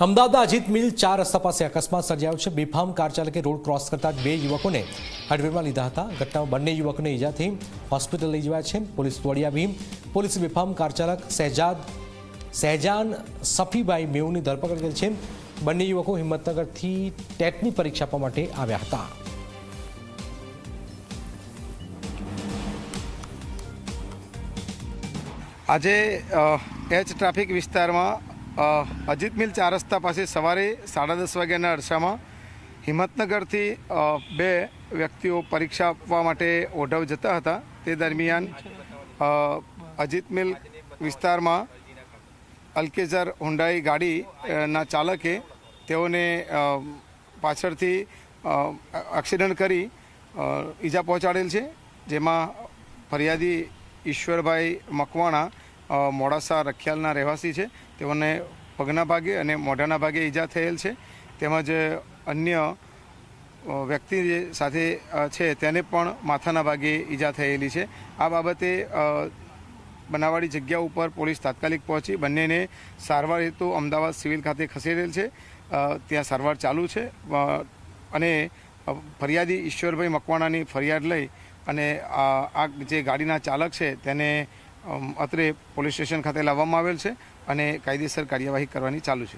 અમદાવાદના અજીત મિલ 4 રસ્તા પાસે અકસ્માત સર્જાયો છે। બેફામ કાર ચાલકે રોડ ક્રોસ કરતા બે યુવકોને અડફેટમાં લીધા હતા। ઘટનામાં બંને યુવકોને ઈજા થઈ હોસ્પિટલ લઈ જવાયા છે। પોલીસ દોડી આવી। પોલીસે બેફામ કાર ચાલક શહેજાન સફીભાઈ મેહુની ધરપકડ કરી છે। બંને યુવકો હિંમતનગરથી ટેટની પરીક્ષા આપવા માટે આવ્યા હતા। આજે એચ ટ્રાફિક વિસ્તારમાં અજીત મિલ 4 રસ્તા પાસે સવારે 10:30 વાગ્યાના અરસામાં હિંમતનગરથી બે વ્યક્તિઓ પરીક્ષા આપવા માટે ઓઢવ જતા હતા। તે દરમિયાન અજીત મિલ વિસ્તારમાં અલ્કેઝર હુન્ડાઈ ગાડીના ચાલકે તેઓને પાછળથી એક્સિડન્ટ કરી ઈજા પહોંચાડેલ છે, જેમાં ફરિયાદી ઈશ્વરભાઈ મકવાણા મોડાસા રખિયાલના રહેવાસી છે। તેઓને પગના ભાગે અને મોઢાના ભાગે ઈજા થયેલ છે, તેમજ અન્ય વ્યક્તિ જે સાથે છે તેને પણ માથાના ભાગે ઈજા થયેલી છે। આ બાબતે બનાવવાળી જગ્યા ઉપર પોલીસ તાત્કાલિક પહોંચી બંનેને સારવાર હેતુ અમદાવાદ સિવિલ ખાતે ખસેડેલ છે। ત્યાં સારવાર ચાલુ છે અને ફરિયાદી ઈશ્વરભાઈ મકવાણાની ફરિયાદ લઈ અને આ જે ગાડીના ચાલક છે તેને અત્રે પોલીસ સ્ટેશન ખાતે લાવવામાં આવેલ છે અને કાયદેસર કાર્યવાહી કરવાની ચાલુ છે।